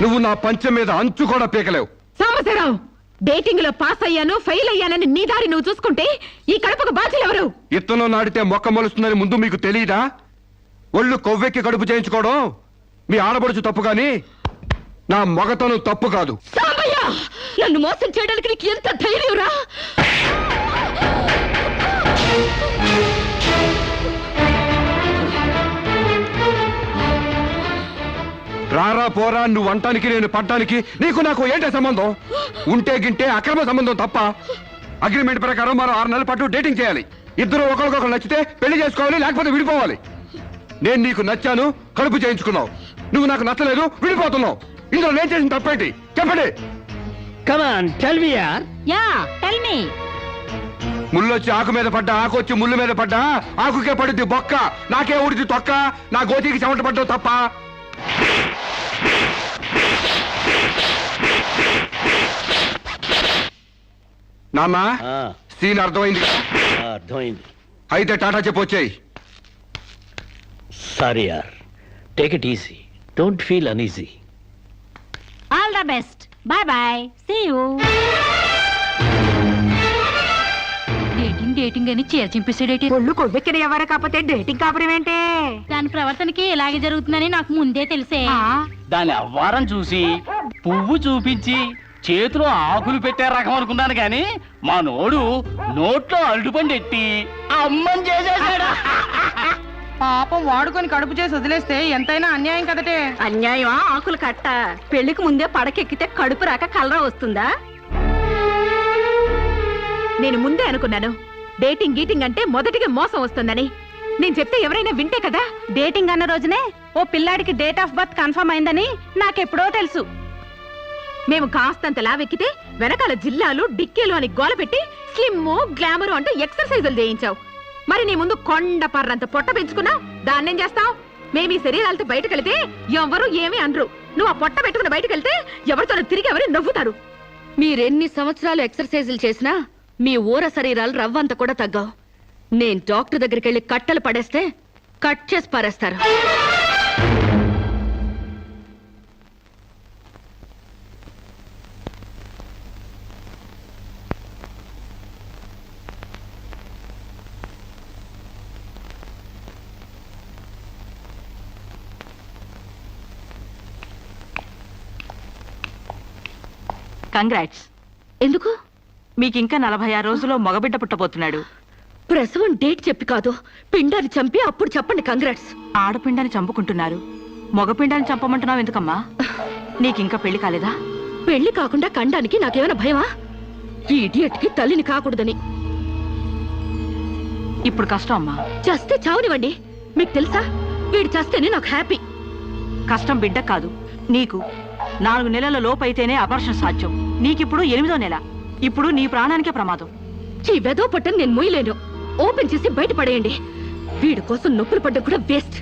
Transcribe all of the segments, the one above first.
నువ్వు నా పంచం మీద అంచు కూడా పీకలేవు. సాంబశివరావు, డేటింగ్ లో పాస్ అయ్యాను ఫెయిల్ అయ్యానని నీ దారి నువ్వు చూసుకుంటే ఈ కడుపుకు బాధ్యులు ఎవరు? ఇత్తనం నాటితే మొక్క మొలుస్తుందని ముందు మీకు తెలియదా? ఒళ్ళు కొవ్వెక్కి కడుపు చేయించుకోవడం మీ ఆడబడుచు తప్పు గాని నా మగతనం తప్పు కాదు. సాంబయ్య, నన్ను మోసం చేయడానికి నీకు ఎంత ధైర్యం రా? రారా పోరా నువ్వు అంటానికి నేను పడ్డానికి నీకు నాకు ఏంటే సంబంధం? ఉంటే గింటే అక్రమ సంబంధం తప్ప. అగ్రిమెంట్ ప్రకారం మనం 6 నెలల పాటు డేటింగ్ చేయాలి. ఇద్దరు ఒకరికొకరు నచ్చితే పెళ్లి చేసుకోవాలి, లేకపోతే విడిపోవాలి. నేను నీకు నచ్చాను, కడుపు చేయించుకున్నావు. నువ్వు నాకు నచ్చలేదు, విడిపోతున్నావు. ఇందులో నేను చేసిన తప్పేంటి చెప్పండి. ముళ్ళొచ్చి ఆకు మీద పడ్డా, ఆకు వచ్చి ముళ్ళు మీద పడ్డా, ఆకుకే పడుద్ది బొక్క, నాకే ఊడిది తొక్క. నా గోతికి చెమట పడ్డావు తప్ప. నాన్న, సీన్ అర్థమైంది? అర్థమైంది. అయితే టాటా చెప్పొచ్చాయి. సారీ యార్, take it easy, don't feel uneasy. All the best, bye bye, see you. Dating అని చీర చింపేసాడేటి. ఒళ్ళు కొవ్వెక్కిన ఎవరు కాకపోతే డేటింగ్ కాపురం ఏంటే? దాని ప్రవర్తనకి ఇలాగే జరుగుతుందని నాకు ముందే తెలిసే. దాని అవ్వారం చూసి పువ్వు చూపించి చేతిలో ఆకులు పెట్టే రకం అనుకున్నాను గాని మా నోడు నోట్లో అల్లుపండి ఎట్టి అమ్మని చేసేసాడు. పాపం వాడుకొని కడుపు చేసి వదిలేస్తే ఎంతైనా అన్యాయం కదటే. అన్యాయమా? ఆకులు కట్ట. పెళ్లికి ముందే పడకెక్కితే కడుపు రాక కలరా వస్తుందా? నేను ముందే అనుకున్నాను డేటింగ్ గీటింగ్ అంటే మొదటిగా మోసం వస్తుందని. నేను చెప్తే ఎవరైనా వింటే కదా. డేటింగ్ అన్న రోజునే ఓ పిల్లాడికి డేట్ ఆఫ్ బర్త్ కన్ఫర్మ్ అయిందని నాకెప్పుడో తెలుసు. మేము కాస్తంత లావెక్కితే వెనకాల జిల్లాలు డిక్కీలు అని గోల పెట్టి స్లిమ్ గ్లామర్ అంటూ ఎక్సర్సైజులు చేయించావు. మరి నీ ముందు కొండ పర్రంత పొట్ట పెంచుకున్నావు. దాన్నేం చేస్తావు? మేము ఈ శరీరాలతో బయటకెళ్తే ఎవరు ఏమీ అనరు. నువ్వు ఆ పొట్ట పెట్టుకుని బయటకెళ్తే ఎవరితో తిరిగి ఎవరు నవ్వుతారు. మీరెన్ని సంవత్సరాలు ఎక్సర్సైజులు చేసినా మీ ఊర శరీరాలు రవ్వంత కూడా తగ్గావు. నేను డాక్టర్ దగ్గరికి వెళ్ళి కట్టలు పడేస్తే కట్ చేసి పారేస్తారు. కంగ్రాట్స్. ఎందుకు? మీకింకా 46 రోజుల్లో మగబిడ్డ పుట్టబోతున్నాడు. ప్రసవం డేట్ చెప్పి కాదు, పిండాన్ని చంపి అప్పుడు చెప్పండి కంగ్రాట్స్. ఆడపిండాన్ని చంపుకుంటున్నారు, మగపిండాన్ని చంపమంటున్నావు ఎందుకమ్మా? నీకింకా పెళ్లి కాలేదా? పెళ్లి కాకుండా కండానికి నాకేమైనా భయమా? ఈ ఇడియట్ కి తల్లిని కాకూడదని. ఇప్పుడు కష్టం అమ్మా. చస్తే చావునివ్వండి. మీకు తెలుసా, వీడు చస్తేనే నాకు హ్యాపీ. కష్టం బిడ్డ కాదు నీకు. 4 నెలల లోపైతేనే అపర్షన్ సాధ్యం. నీకిప్పుడు 8వ నెల. ఇప్పుడు నీ ప్రాణానికే ప్రమాదం. ఈ వెదో పట్టని నేను మొయ్యలేను. ఓపెన్ చేసి బయట పడేయండి. వీడి కోసం నొప్పులు పడ్డం కూడా వేస్ట్.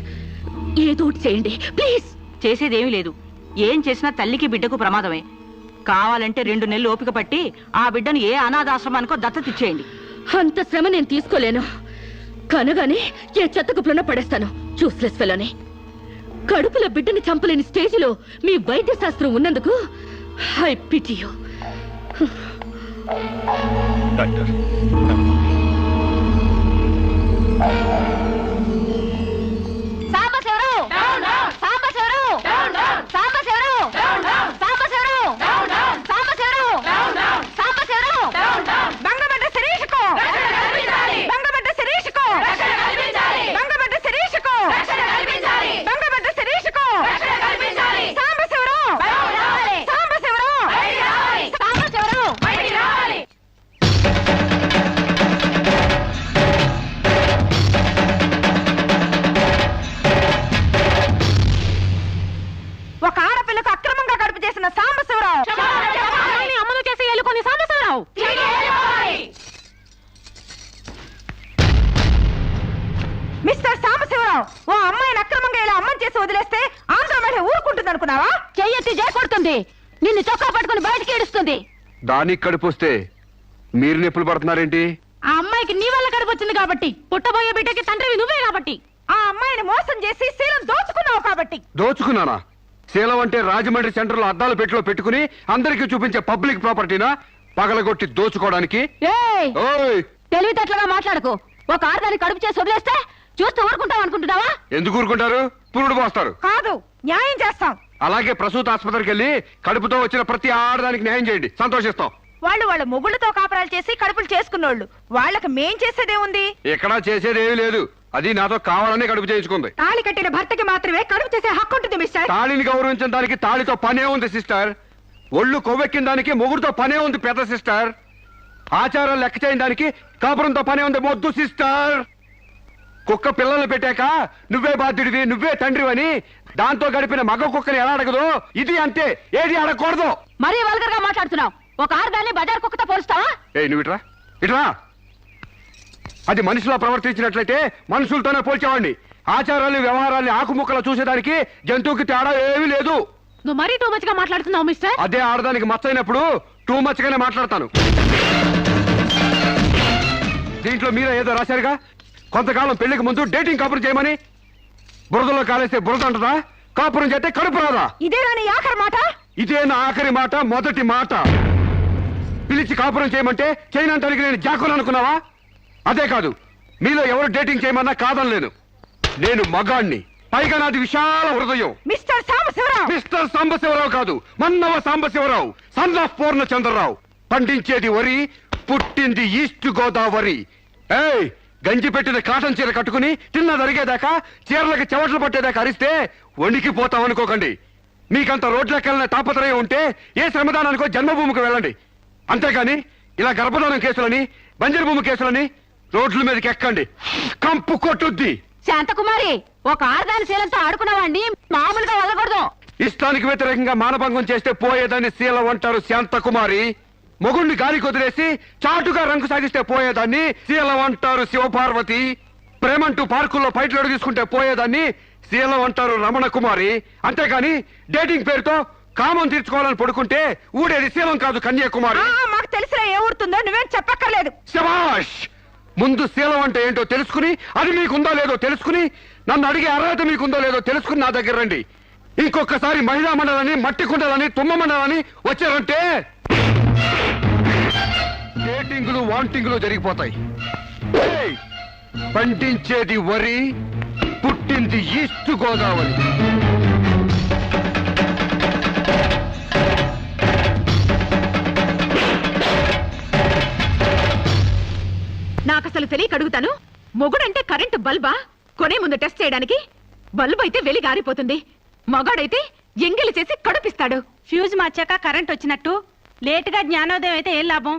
ఏదో ఒకటి చేయండి ప్లీజ్. చేసేదేమీ లేదు. ఏం చేసినా తల్లికి బిడ్డకు ప్రమాదమే. కావాలంటే 2 నెలలు ఓపిక పట్టి ఆ బిడ్డను ఏ అనాథాశ్రమానికో దత్తతిచ్చేయండి. అంత శ్రమ నేను తీసుకోలేను. కనగానే ఏ చెత్త కుప్పలోనో పడేస్తాను. చూస్లెస్ ఫెలోని. కడుపులో బిడ్డని చంపలేని స్టేజిలో మీ వైద్య శాస్త్రం ఉన్నందుకు ఐ పిటీ యు. డాక్టర్, ఒక ఆడపిల్లకు అక్రమంగా కడుపు చేసిన సాంబశివరావు అమలు చేసి ఎలుకొని సాంబశివరావు. మిస్టర్ సాంబశివరావు, ఓ అమ్మాయిని అక్రమంగా ఇలా అమ్మని చేసి వదిలేస్తే ఆంధ్ర మహిళ ఊరుకుంటుంది అనుకున్నావా? చెయ్యెత్తి చేకొడుతుంది. నిన్ను చొక్కా పట్టుకుని బయటికి ఏడుస్తుంది. దానికి కడుపు వస్తే మీరు నొప్పులు పడుతున్నారేంటి? ఆ అమ్మాయికి నీ వల్ల కడుపు వచ్చింది కాబట్టి, పుట్టబోయే బిడ్డకి తండ్రివి నువ్వే కాబట్టి. ఆ అమ్మాయిని మోసం చేసి శీలం దోచుకున్నావు కాబట్టి. దోచుకున్నానా? శీలం అంటే రాజమండ్రి సెంటర్ లో అద్దాల పెట్టిలో పెట్టుకుని అందరికీ చూపించే పబ్లిక్ ప్రాపర్టీనా పగలగొట్టి దోచుకోవడానికి? ఏయ్ ఓయ్ తెలివితేటలుగా మాట్లాడుకో. ఒక ఆడదాన్ని కడుపు చేసి వదిలేస్తే చూస్తూ ఊరుకుంటాం అనుకుంటున్నావా? ఎందుకు ఊరుకుంటారు? పురుడు పోస్తారు. కాదు, న్యాయం చేస్తాం. అలాగే ప్రసూత ఆసుపత్రికి వెళ్ళి కడుపుతో వచ్చిన ప్రతి ఆడదానికి న్యాయం చేయండి, సంతోషిస్తాం. వాళ్ళ మొగుళ్ళతో కాపురాలు చేసి కడుపులు చేసుకున్నోళ్ళు, వాళ్ళకి మేం చేసేదేముంది? ఎక్కడా చేసేదేమీ లేదు. అది నాతో కావాలని కడుపు చేయించుకుంది. తాళి కట్టిన భర్తకి మాత్రమే కడుపు చేసే హక్కు ఉంటుంది మిస్టర్. తాళిని గౌరవించడానికి తాళితో పనే ఉంది సిస్టర్. ఒళ్ళు కొవ్వెక్కిన దానికి మొగుడుతో పనే ఉంది పెద్ద సిస్టర్. ఆచారాలు లెక్క చేయని దానికి కాపురంతో పనే ఉంది మొద్దు సిస్టర్. కుక్క పిల్లల్ని పెట్టాక నువ్వే బాధ్యుడివి, నువ్వే తండ్రివని దాంతో గడిపిన మగ కుక్కని ఎలా అడగదు, ఇది అంతే, ఏది అడగకూడదు. మరీ వల్గర్ గా మాట్లాడుతున్నావు. ఒక ఆడదాన్ని బజార్ కుక్కతో పోలుస్తావా? నువ్వు ఇట్రా ఇట్రా. అది మనిషిలో ప్రవర్తించినట్లయితే మనుషులతోనే పోల్చేవాడిని. ఆచారాలు వ్యవహారాల్ని ఆకుముక్కలు చూసేదానికి జంతువుకి తేడా ఏమీ లేదు. నువ్వు మరీ టూ మచ్ గా మాట్లాడుతున్నావు మిస్టర్. అదే ఆడదానికి మచ్చైనప్పుడు టూ మచ్ గానే మాట్లాడతాను. దీంట్లో మీరే ఏదో రాశారుగా, కొంతకాలం పెళ్లికి ముందు డేటింగ్ కాపురం చేయమని. బురదలో కాలేస్తే బురద అంటదా, కాపురం చేస్తే కడుపు రాదా? ఇదే నా ఆఖరి మాట. ఇదే నా ఆఖరి మాట, మొదటి మాట. పిలిచి కాపురం చేయమంటే చేయనంటానికి నేను జాకులు అనుకున్నావా? అదే కాదు, మీలో ఎవరు డేటింగ్ చేయమన్నా కాదనలేను. నేను మగాణ్ణి, పైగా నాది విశాల హృదయం. మిస్టర్ సాంబశివరావు. మిస్టర్ సాంబశివరావు కాదు, మన్నవ సాంబశివరావు, సన్ ఆఫ్ పూర్ణచంద్రరావు. పండించేది వరి, పుట్టింది ఈస్ట్ గోదావరి. ఏయ్, గంజి పెట్టిన కాటన్ చీర కట్టుకుని తిన్న జరిగేదాకా, చీరలకు చెవట్లు పట్టేదాకా అరిస్తే వణికిపోతాం అనుకోకండి. మీకంత రోడ్లకెళ్ళిన తాపత్రయం ఉంటే ఏ శ్రమదానానికో జన్మభూమికి వెళ్ళండి. అంతేగాని ఇలా గర్భధానం కేసులని, బంజరు భూమి కేసులని రోడ్ల మీదకి ఎక్కండి, కంపు కొట్టుద్ది. శాంతకుమారి, ఒక ఆడదాని శీలంతో ఆడుకున్నావాడిని మామూలుగా వదలకూడదు. ఇష్టానికి వ్యతిరేకంగా మానభంగం చేస్తే పోయేదాన్ని శీలం అంటారు శాంతకుమారి. మొగుణ్ణి గాలికి వదిలేసి చాటుగా రంగు సాగిస్తే పోయేదాన్ని శీలం అంటారు శివపార్వతి. ప్రేమంటూ పార్కుల్లో పైట్లు తీసుకుంటే పోయేదాన్ని శీలం అంటారు రమణ కుమారి. అంతేగాని డేటింగ్ పేరుతో కామం తీర్చుకోవాలని పడుకుంటే ఊడేది శీలం కాదు కన్యాకుమారి. మాకు తెలిసిన ఏ ఊరుతుందో నువ్వేం చెప్పక్కర్లేదు. శభాష్! ముందు శీలం అంటే ఏంటో తెలుసుకుని, అది మీకుందో లేదో తెలుసుకుని, నన్ను అడిగే అర్హత మీకుందో లేదో తెలుసుకుని నా దగ్గర రండి. ఇంకొకసారి మహిళా మండలని, మట్టి కుండలని, తుమ్మ మండలని వచ్చారంటే డేటింగులు వాంటింగులు జరిగిపోతాయి. ఏయ్! పండించేది వరి, పుట్టింది ఈస్ట్ గోదావరి. నాకు అసలు తెలియక అడుగుతాను, మొగుడంటే కరెంటు బల్బా? కొనే ముందు టెస్ట్ చేయడానికి. బల్బు అయితే వెలి గారిపోతుంది, మగాడైతే ఎంగిలి చేసి కడుపిస్తాడు. ఫ్యూజ్ మార్చాక కరెంట్ వచ్చినట్టు లేటుగా జ్ఞానోదయం అయితే ఏం లాభం?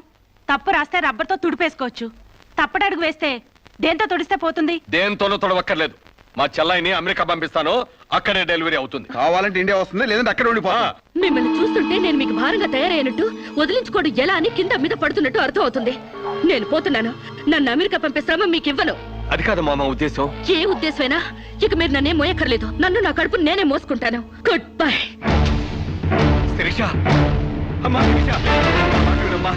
తప్పు రాస్తే రబ్బర్తో తుడిపేసుకోవచ్చు. తప్పటడుగు వేస్తే దేంతో తుడిస్తే పోతుంది? దేంతోనూ తొడవక్కర్లేదు. మా చెల్లాయిని అమెరికా పంపిస్తాను, అక్కడే డెలివరీ అవుతుంది. కావాలంటే ఇండియా వస్తుంది, లేదంటే అక్కడ ఉండిపోతా. మిమ్మల్ని చూస్తుంటే నేను మీకు భారంగా తయారైనట్టు, వదిలించుకోవడం ఎలా అని కింద మీద పడుతున్నట్టు అర్థం అవుతుంది. నేను పోతున్నాను. నన్ను అమెరికా పంపే శ్రమ మీకు ఇవ్వను. అది కాదు మా ఉద్దేశం. ఏ ఉద్దేశమైనా ఇక మీరు నన్నే మోయక్కర్లేదు. నన్ను నా కడుపు నేనే మోసుకుంటాను. Good bye. శిరీష, అమ్మా శిరీష, అమ్మా.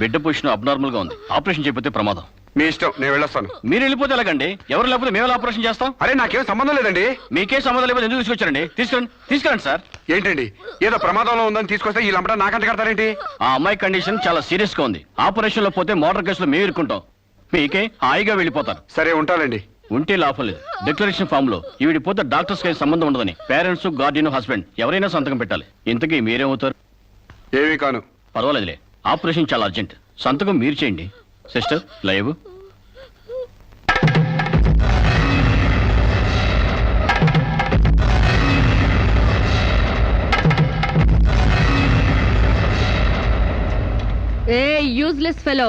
బిడ్డ పొజిషన్ అబ్నార్మల్ గా ఉంది. ఆపరేషన్ చేయకపోతే ప్రమాదం. మీ ఇష్టం, నేను వెళ్ళొస్తాను. మీరు వెళ్ళిపోతే ఎలాగండి? ఎవరు లేకపోతే మేము ఆపరేషన్ చేస్తాం. అరే నాకేం సంబంధం లేదండి. మీకే సంబంధం లేకపోతే ఎందుకు తీసుకొచ్చారండి? తీసుకురండి సార్. ఏంటండి, ఏదో ప్రమాదంలో ఉందని తీసుకొస్తే ఈ లంపట నాకంట కడతారేంటి? ఆ అమ్మాయి కండిషన్ చాలా సీరియస్ గా ఉంది. ఆపరేషన్ లో పోతే మోటార్ కేసులో మేము ఇరుక్కుంటాం. మీకే హాయిగా వెళ్ళిపోతారు. సరే ఉంటానండి. ఉంటే లాభం లేదు. డిక్లరేషన్ ఫామ్ లో ఈవిడి పోతే డాక్టర్స్ కి సంబంధం ఉండదని పేరెంట్స్, గార్డియన్, హస్బెండ్ ఎవరైనా సంతకం పెట్టాలి. ఇంతకీ మీరేమవుతారు? ఏమీ కాను. పర్వాలేదులే, ఆపరేషన్ చాలా అర్జెంట్. సంతకం మీరు చేయండి. Sister live. ఏ యూజ్లెస్ ఫెలో,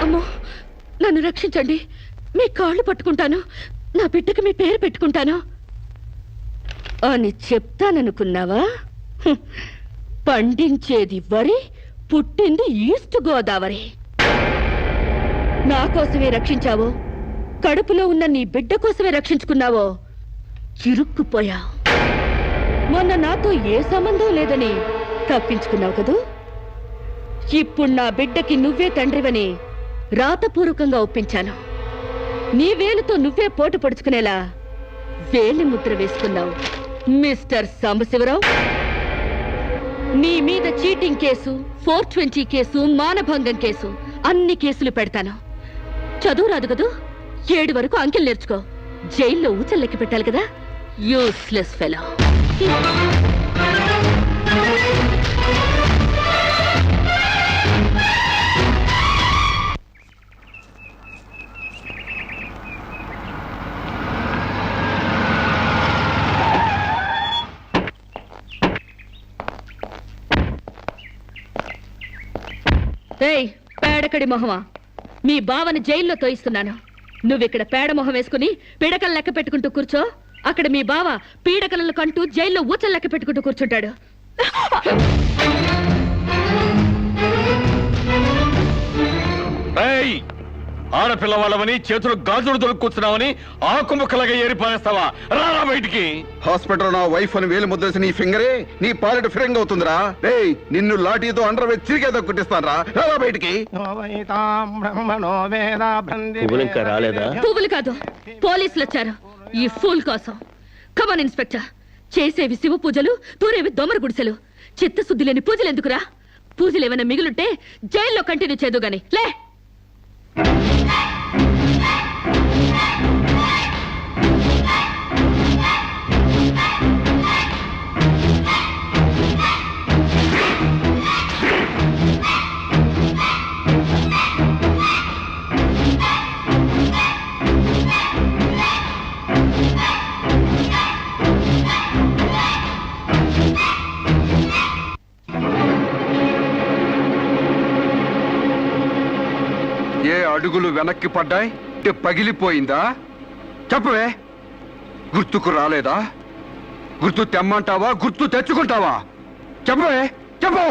అమ్మో నన్ను రక్షించండి. మీ కాళ్ళు పట్టుకుంటాను, నా బిడ్డకి మీ పేరు పెట్టుకుంటాను అని చెప్తాననుకున్నావా? హ్మ్. పండించేది వరి, పుట్టింది ఈస్ట్ గోదావరి. నా కోసమే రక్షించావో, కడుపులో ఉన్న నీ బిడ్డ కోసమే రక్షించుకున్నావో ఇరుక్కుపోయా. మొన్న నాతో ఏ సంబంధం లేదని తప్పించుకున్నావు కదూ. ఇప్పుడు నా బిడ్డకి నువ్వే తండ్రివని రాతపూర్వకంగా ఒప్పించాను. నీ వేలుతో నువ్వే పోటు పొడుచుకునేలా వేలి ముద్ర వేసుకున్నావు మిస్టర్ సాంబశివరావు. నీ మీద చీటింగ్ కేసు, 420 కేసు, మానభంగం కేసు, అన్ని కేసులు పెడతాను. చదువు రాదు కదూ, 7 వరకు అంకెలు నేర్చుకో. జైల్లో ఊచల్లెక్కి పెట్టాలి కదా. Useless fellow. ఏయ్ పేడకడి మొహమా, మీ బావని జైల్లో తోయిస్తున్నాను. నువ్విక్కడ పేడ మొహం వేసుకుని పీడకలు లెక్క పెట్టుకుంటూ కూర్చో. అక్కడ మీ బావ పీడకలను కంటూ జైల్లో ఊచలు లెక్క పెట్టుకుంటూ కూర్చుంటాడు. ఆడపిల్ల వాళ్ళవని చేతులు గాజులు దొరుకుతున్నావని ఆకు ముక్కలాగా ఏరి పారేస్తావా? రారా బయటికి. హాస్పిటల్ నా వైఫ్ అని వేలు ముద్రేసి నీ ఫింగరే నీ పాలిట ఫిరంగ్ అవుతుందిరా. ఏయ్ నిన్ను లాఠీతో అండర్ వేసి చిరిగేదో కుట్టిస్తాను రా. రారా బయటికి. పువ్వులు ఇంకా రాలేదా? పువ్వులు కాదు, పోలీసులు వచ్చారు ఈ ఫూల్ కోసం. Come on inspector. చేసేవి శివ పూజలు, తూరేవి దొమర గుడిసెలు. చిత్తశుద్ధి లేని పూజలు ఎందుకురా? పూజలు ఏమైనా మిగులుంటే జైల్లో కంటిన్యూ చేదు గాని లే. ఏ అడుగులు వెనక్కి పడ్డాయి? పగిలిపోయిందా? చెప్పవే. గుర్తుకు రాలేదా? గుర్తు తెమ్మంటావా, గుర్తు తెచ్చుకుంటావా? చెప్పవే, చెప్పు.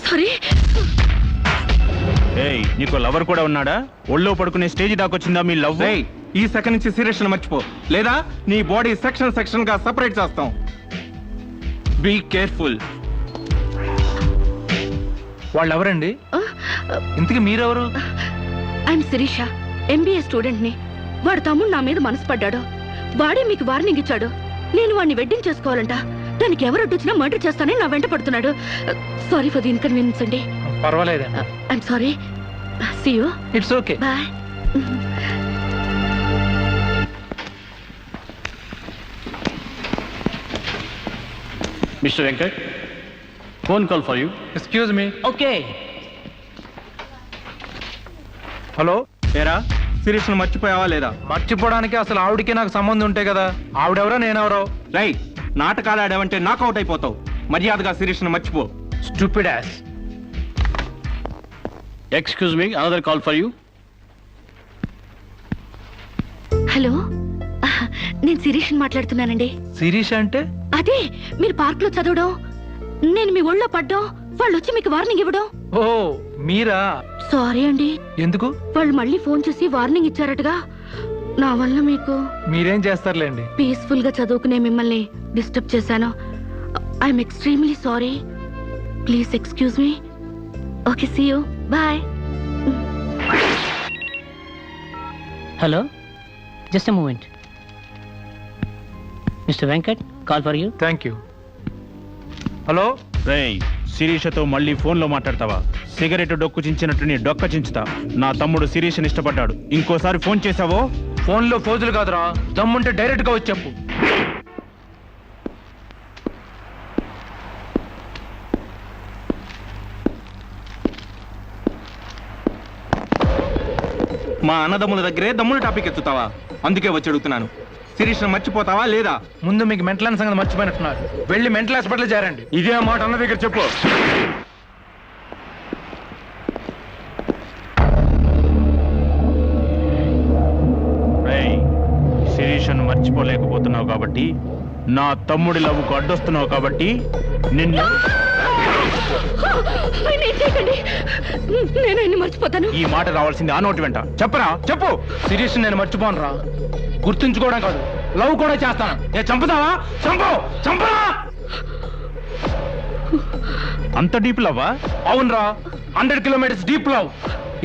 సారీ. నీకు లవర్ కూడా ఉన్నాడా? ఒళ్ళో పడుకునే స్టేజ్ దాకొచ్చిందా మీ లవ్? ఈ సెకండ్ నుంచి సీరియస్ మర్చిపో, లేదా నీ బాడీ సెక్షన్ సెక్షన్ గా సెపరేట్ చేస్తాం. Be careful. వాళ్ళు ఎవరండి? ఇంతకీ మీరెవరు? ఐఎమ్ శిరీష, ఎంబీఏ స్టూడెంట్ ని. వాడు తమ్ముడు నా మీద మనసు పడ్డాడు. వాడే మీకు వార్నింగ్ ఇచ్చాడు. నేను వాడిని వెడ్డింగ్ చేసుకోవాలంట. దానికి ఎవరు అడ్డొచ్చినా మర్డర్ చేస్తానని నా వెంట పడుతున్నాడు. సారీ ఫర్ ది ఇన్కన్వీనియన్స్ అండి. పర్వాలేదండి. I'm sorry. See you. It's okay. Bye. Mister Venkat, phone call for you. Excuse me. Okay. Hello. ఏరా శిరీష్ను మర్చిపోయావా లేదా? మర్చిపోవడానికి అసలు ఆవిడకి నాకు సంబంధం ఉంటే కదా. ఆవిడెవరో నేనెవరో. రై, నాటకాలు ఆడావంటే నాకౌట్ అయిపోతావు. మర్యాదగా శిరీష్ను మర్చిపో. Stupid ass. Excuse me, another call for you. Hello, నేను శిరీష్ మాట్లాడుతున్నానండి. శిరీష్ అంటే? అదే మీరు పార్క్ లో చదవడం, నేను మీ ఒళ్ళో పడ్డం, వాళ్ళు వచ్చి మీకు వార్నింగ్ ఇవ్వడం. ఓ మీరా? సారీ అండి. ఎందుకు? వాళ్ళు మళ్ళీ ఫోన్ చేసి వార్నింగ్ ఇచ్చారటగా. నా వల్ల మీకు. మీరేం చేస్తారులేండి. పీస్ఫుల్ గా చదువుకునే మిమ్మల్ని డిస్టర్బ్ చేశాను. I'm extremely sorry. Please excuse me. Okay, see you. Bye. Hello, just a moment. Mister Venkat, call for you. Thank you. Hello. రేయ్, శిరీషతో మళ్ళీ ఫోన్లో మాట్లాడతావా? సిగరెట్ డొక్కు చించినట్టు నీ డొక్క చించుతా. నా తమ్ముడు శిరీష్ని ఇష్టపడ్డాడు. ఇంకోసారి ఫోన్ చేసావో ఫోన్లో ఫోజులు కాదురా, దమ్ముంటే డైరెక్ట్ గా వచ్చి చెప్పు. మా అన్నదమ్ముల దగ్గరే దమ్ముల టాపిక్ ఎత్తుతావా? అందుకే వచ్చి అడుగుతున్నాను. శిరీష్ను మర్చిపోతావా లేదా? ముందు మీకు మెంటల్ సంగతి మర్చిపోయినట్టున్నారు. వెళ్ళి మెంటల్ హాస్పిటల్ చేరండి. ఇదే మాట అన్న దగ్గర చెప్పు. రేయ్, శిరీషను మర్చిపోలేకపోతున్నావు కాబట్టి, నా తమ్ముడి లవ్వుకు అడ్డొస్తున్నావు కాబట్టి నిన్ను. నేను ఆయన్ని మర్చిపోతాను. ఈ మాట రావాల్సింది ఆ నోటి వెంట. చెప్పరా, చెప్పు. శిరీష్ నేను మర్చిపోను రా. గుర్తుంచుకోవడం కాదు, లవ్ కూడా చేస్తాను. చంపుతావా? చంపు, చంపరా. అంత డీప్ లవ్వా? అవునరా, 100 కిలోమీటర్స్ డీప్ లవ్.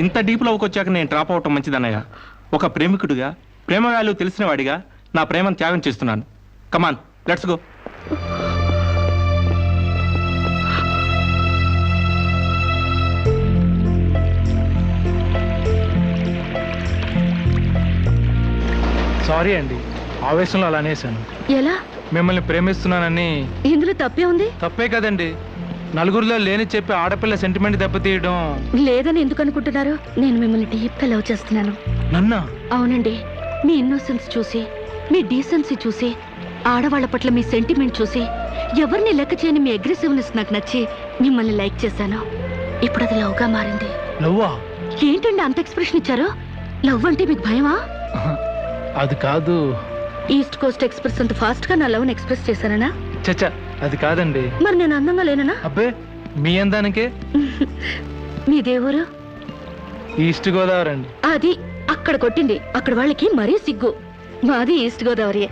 ఇంత డీప్ లవ్కి వచ్చాక నేను డ్రాప్ అవటం మంచిదన్నయ్య. ఒక ప్రేమికుడిగా, ప్రేమ వాల్యూ తెలిసిన వాడిగా నా ప్రేమను త్యాగం చేస్తున్నాను. కమాన్, లెట్స్ గో. సారీ అండి, ఆవేశంలో అలా అనేసాను. ఎలా? మిమ్మల్ని ప్రేమిస్తున్నానని. ఇందులో తప్పే ఉంది? తప్పే కదండి. నలుగురిలో లేని చెప్పి ఆడపిల్ల సెంటిమెంట్ దెబ్బతీయడం. లేదని ఎందుకు అనుకుంటున్నారు? నేను మిమ్మల్ని డీప్ గా లవ్ చేస్తున్నాను. నన్నా? అవునండి. మీ ఇన్నోసెన్స్ చూసి, మీ డీసెన్సీ చూసి, ఆడవాళ్ల పట్ల మీ సెంటిమెంట్ చూసి, ఎవరిని లెక్క చేయని మీ అగ్రెసివ్నెస్ నాకు నచ్చి మిమ్మల్ని లైక్ చేశాను. ఇప్పుడు అది లవ్ గా మారింది. లవ్వా? ఏంటండి అంత ఎక్స్ప్రెషన్ ఇచ్చారు? లవ్ అంటే మీకు భయమా? అది కాదు. ఈస్ట్ కోస్ట్ ఎక్స్ప్రెస్ అంత ఫాస్ట్ గా నా లవ్ ఎక్స్ప్రెస్ చేశానా? చచ్చా, అది కాదండి. మరి నేను అందంగా లేనా? అబ్బే, మీ అందానికే. మీ దేవురు? ఈస్ట్ గోదావరి అండి. అది అక్కడ కొట్టింది. అక్కడ వాళ్ళకి మరీ సిగ్గు. మాది ఈస్ట్ గోదావరి.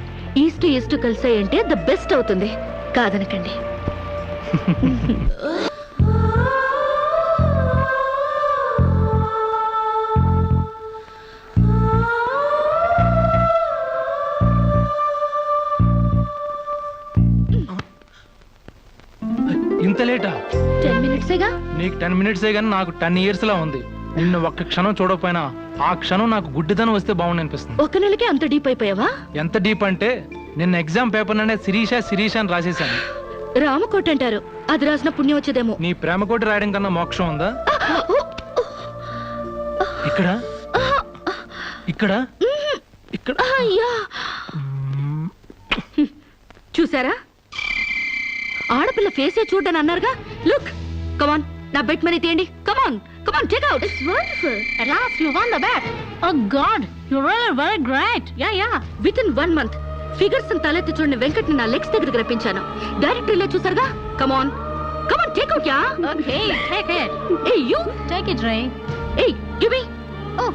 ఈస్ట్ ఈస్ట్ కలిసాయంటే ద బెస్ట్ అవుతుంది. కాదనకండి. ఇంత లేటా? 10 మినిట్సేగా. నీకు 10 మినిట్సే కానీ నాకు 10 years లా ఉంది. నిన్ను ఒక్క క్షణం చూడకపోయినా ఆ క్షణం నాకు గుడ్డిదనం వస్తే బాగుండి అనిపిస్తుంది. ఒక నెలకి అంత డీప్ అయిపోయావా? ఎంత డీప్ అంటే నిన్న ఎగ్జామ్ పేపర్ ననే శిరీష అని రాసేసాను. రామకోట అంటారు, అది రాసిన పుణ్యం వచ్చేదేమో. నీ ప్రేమ కోటి రాయడం కన్నా మోక్షం ఉందా? ఇక్కడ ఇక్కడ ఇక్కడ. అయ్యా, చూసారా? ఆడపిల్ల ఫేసే చూడని అన్నారుగా. లుక్, కమాన్, నా బెట్ మనీ తీయండి. Come on, come on, take out. It's wonderful. At last you won the bet. Oh God, you're really very great. Yeah. With in 1 month figures తలెత్తి చూడని వెంకట్ ని నా లెగ్స్ దగ్గరికి రప్పించాను. డైరెక్టరీలో చూసారుగా. Come on, come on, take out. Yeah. Okay, take it. ఏయ్ you, Take it, Ray. ఏయ్ గివ్ మీ. Oh,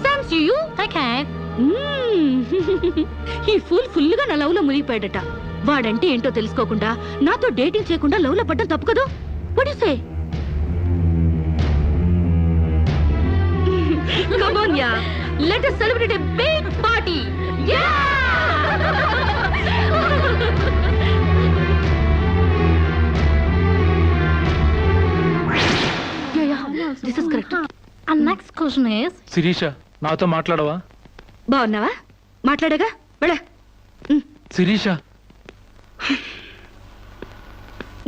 సామ్స్ యు. take it. ఈ ఫుల్ గా నా లవ్ లో మునిగిపోయాడట. వాడంటే ఏంటో తెలుసుకోకుండా నాతో డేటింగ్ చేయకుండా లవ్ లో పడ్డం తప్పు కదా? What you say? Come on, yeah. Let us celebrate a big party. Yeah! Question is Sirisha నాతో మాట్లాడవా? బాగున్నావా? మాట్లాడగా వెళ్ళ. శిరీష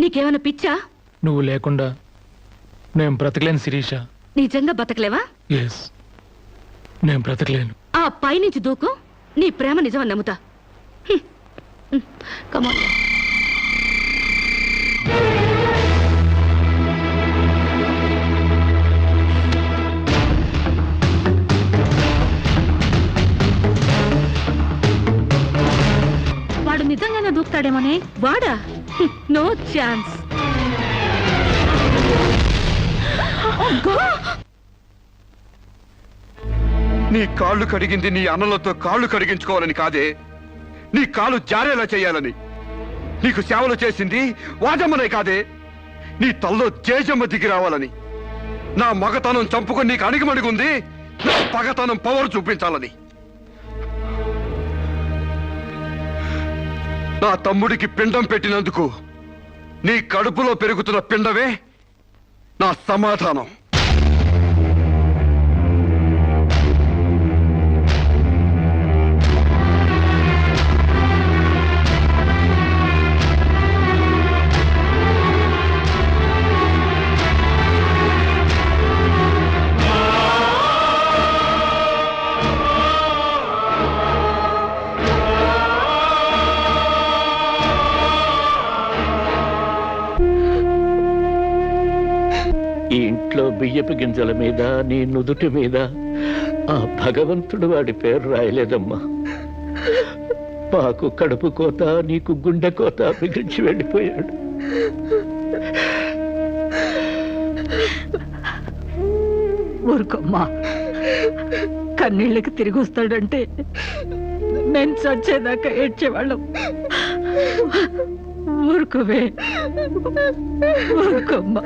నీకేమైనా పిచ్చా? నువ్వు లేకుండా నేను బ్రతకలేను శిరీష. నిజంగా బతకలేవా? ఎస్, నేను బ్రతకలేను. ఆ పైనుంచి దూకు, నీ ప్రేమ నిజమని నమ్ముతా. కమాన్. వాడు నిజంగానే దూకుతాడేమోనే. వాడా? No chance. నీ కాళ్ళు కడిగింది నీ అన్నలతో కాళ్ళు కడిగించుకోవాలని కాదే, నీ కాళ్ళు జారేలా చేయాలని. నీకు సేవలు చేసింది వాజమ్మనే కాదే, నీ తల్లో జేజమ్మ దిగి రావాలని. నా మగతనం చంపుకొని నీకు అణిగిమణిగుంది నా పగతనం పవర్ చూపించాలని. నా తమ్ముడికి పిండం పెట్టినందుకు నీ కడుపులో పెరుగుతున్న పిండమే నా సమాధానం. ఈ ఇంట్లో బియ్యపు గింజల మీద నీ నుదుటి మీద ఆ భగవంతుడు వాడి పేరు రాయలేదమ్మా. మాకు కడుపు కోత, నీకు గుండె కోత మిగిల్చి వెళ్ళిపోయాడు. ఊరుకోమ్మా, కన్నీళ్ళకి తిరిగి వస్తాడంటే నేను చచ్చేదాకా ఏడ్చేవాళ్ళం. ఊరుకోవే, ఊరుకోమ్మా.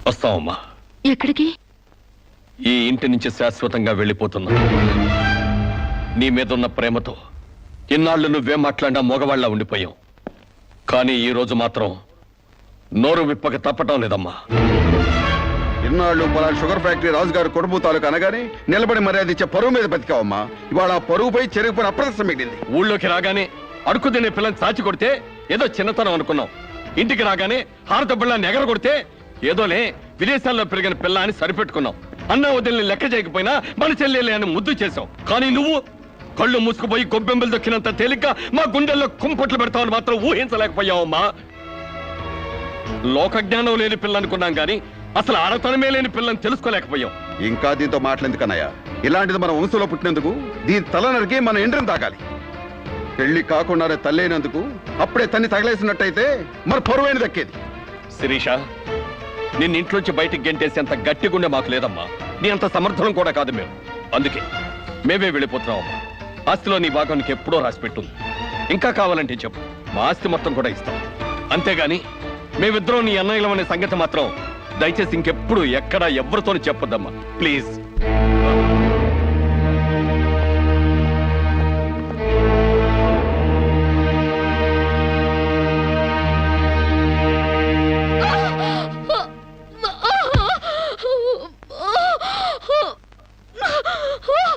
వస్తావమ్మా. ఎక్కడికి? ఈ ఇంటి నుంచి శాశ్వతంగా వెళ్ళిపోతున్నా. నీ మీదున్న ప్రేమతో ఇన్నాళ్ళు నువ్వే మాట్లాడినా మగవాళ్ళ ఉండిపోయాం. కానీ ఈ రోజు మాత్రం నోరు విప్పక తప్పటం లేదమ్మా. ఇన్నాళ్ళు పలానా షుగర్ ఫ్యాక్టరీ రాజుగారు కొడుపు తాలూకు అనగానే నిలబడి మర్యాద ఇచ్చే పరువు మీద బతికావమ్మా. ఇవాళ ఆ పరుగుపై చెరుగుపై అప్రదర్శన మిగిలింది. ఊళ్ళోకి రాగానే అడుకు తినే పిల్లని చాచి కొడితే ఏదో చిన్నతనం అనుకున్నాం. ఇంటికి రాగానే హారత బిళ్ళని ఎగర కొడితే ఏదోలే విదేశాల్లో పెరిగిన పిల్ల అని సరిపెట్టుకున్నాం. అన్న వదిలిని లెక్క చేయకపోయినా మన చెల్లెలే అని ముద్దు చేశావు. కానీ నువ్వు కళ్ళు మూసుకుపోయి గొబ్బెంబలు దొక్కినంత తేలిక మా గుండెల్లో కుంపట్లు పెడతావని మాత్రం ఊహించలేకపోయావమ్మా. లోకజ్ఞానం లేని పిల్ల అనుకున్నాం కానీ అసలు ఆడతనమే లేని పిల్లని తెలుసుకోలేకపోయాం. ఇంకా దీంతో మాట్లాడేందుకన్నయ్య, ఇలాంటిది మన వంశంలో పుట్టినందుకు దీని తల నరికి మన ఎండ్రం తాగాలి. పెళ్లి కాకుండానే తల్లైనందుకు అప్పుడే తన్ని తగలేసినట్టయితే మన పరువైన దక్కేది. శిరీష, నిన్న ఇంట్లోంచి బయటికి గెంటేసేంత గట్టి గుండె మాకు లేదమ్మా. నీ అంత సమర్థనం కూడా కాదు మేము. అందుకే మేమే వెళ్ళిపోతున్నామమ్మా. ఆస్తిలో నీ భాగానికి ఎప్పుడో రాసిపెట్టుంది. ఇంకా కావాలంటే చెప్పు, మా ఆస్తి మొత్తం కూడా ఇస్తాం. అంతేగాని మేమిద్దరం నీ అన్నయ్యలం అనే సంగతి మాత్రం దయచేసి ఇంకెప్పుడు ఎక్కడ ఎవరితోని చెప్పొద్దమ్మా, ప్లీజ్.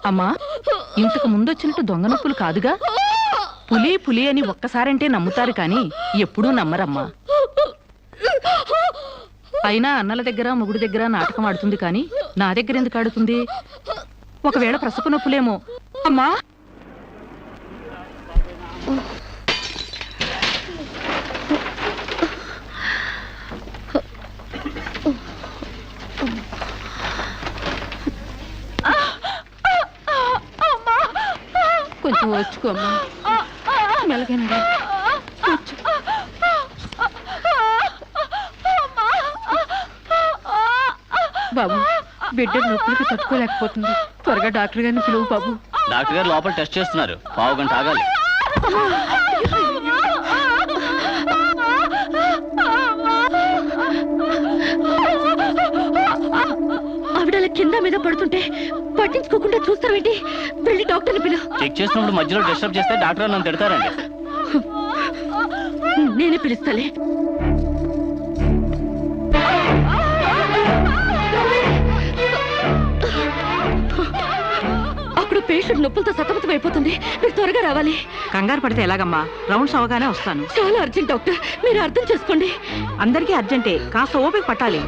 అమ్మా, ఇంతకు ముందొచ్చినట్టు దొంగ నొప్పులు కాదుగా? పులి పులి అని ఒక్కసారంటే నమ్ముతారు కానీ ఎప్పుడూ నమ్మరమ్మా. అయినా అన్నల దగ్గర మొగుడి దగ్గర నాటకం ఆడుతుంది కానీ నా దగ్గర ఎందుకు ఆడుతుంది? ఒకవేళ ప్రసవ నొప్పులేమో. అమ్మా, కొంచెం వచ్చుకోమ్మా, మెలగనగా బాబు, బిడ్డ నొప్పులకి తట్టుకోలేకపోతుంది. త్వరగా డాక్టర్ గారిని పిలువు బాబు. డాక్టర్ గారు లోపల టెస్ట్ చేస్తున్నారు. పావు గంట ఆగాలి. కింద మీద పడుతుంటే పట్టించుకోకుండా చూస్తావేంటి? వెళ్ళి డాక్టర్ని పిలు. చెక్ చేసినప్పుడు మధ్యలో డిస్టర్బ్ చేస్తే డాక్టర్ నన్ను తిడతారండి. నేనే పిలుస్తాలే. అక్కడ పేషెంట్ నొప్పులతో సతమతం అయిపోతుంది. మీరు త్వరగా రావాలి. కంగారు పడితే ఎలాగమ్మా? రౌండ్స్ అవగానే వస్తాను. చాలా అర్జెంట్ డాక్టర్, మీరు అర్థం చేసుకోండి. అందరికీ అర్జెంటే, కాస్త ఓపిక పట్టాలి.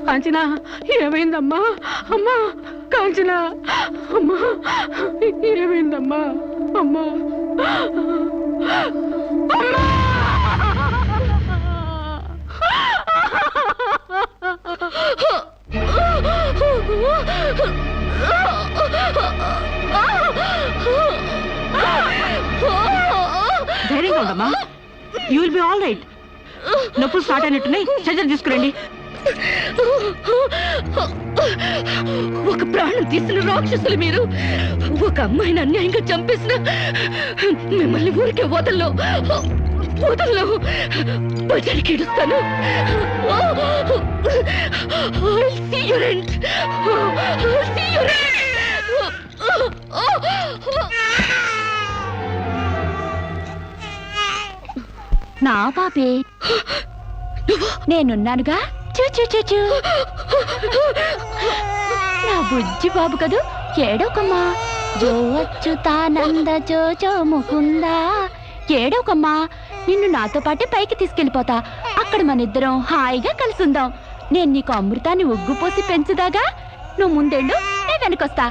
కాంచనా, ఏమైందమ్మా? అమ్మా కాంచనా, అమ్మా ఏమైందమ్మా? అమ్మా అమ్మా! ధైర్యంగా ఉండమ్మా. You will be all right. నొప్పులు స్టార్ట్ అయినట్టున్నాయి, సర్జరీ తీసుకురండి. ఒక ప్రాణం తీసిన రాక్షసులు మీరు. ఒక అమ్మాయిని అన్యాయంగా చంపేసిన మిమ్మల్ని ఊరికే వదల్లో బజారికి ఇడుస్తాను. నా పాపే, నేనున్నానుగా. చూ నా బుజ్జి బాబు కదూ, ఏడోకమ్మా. జో అచ్యుతానంద జో జో ముకుందా. ఏడోకమ్మా, నిన్ను నాతో పాటే పైకి తీసుకెళ్ళిపోతా. అక్కడ మన ఇద్దరం హాయిగా కలుసుందాం. నేను నీకు అమృతాన్ని ఉగ్గుపోసి పెంచుదాగా. నువ్వు ముందెళ్ళు, నేను వెనకొస్తా.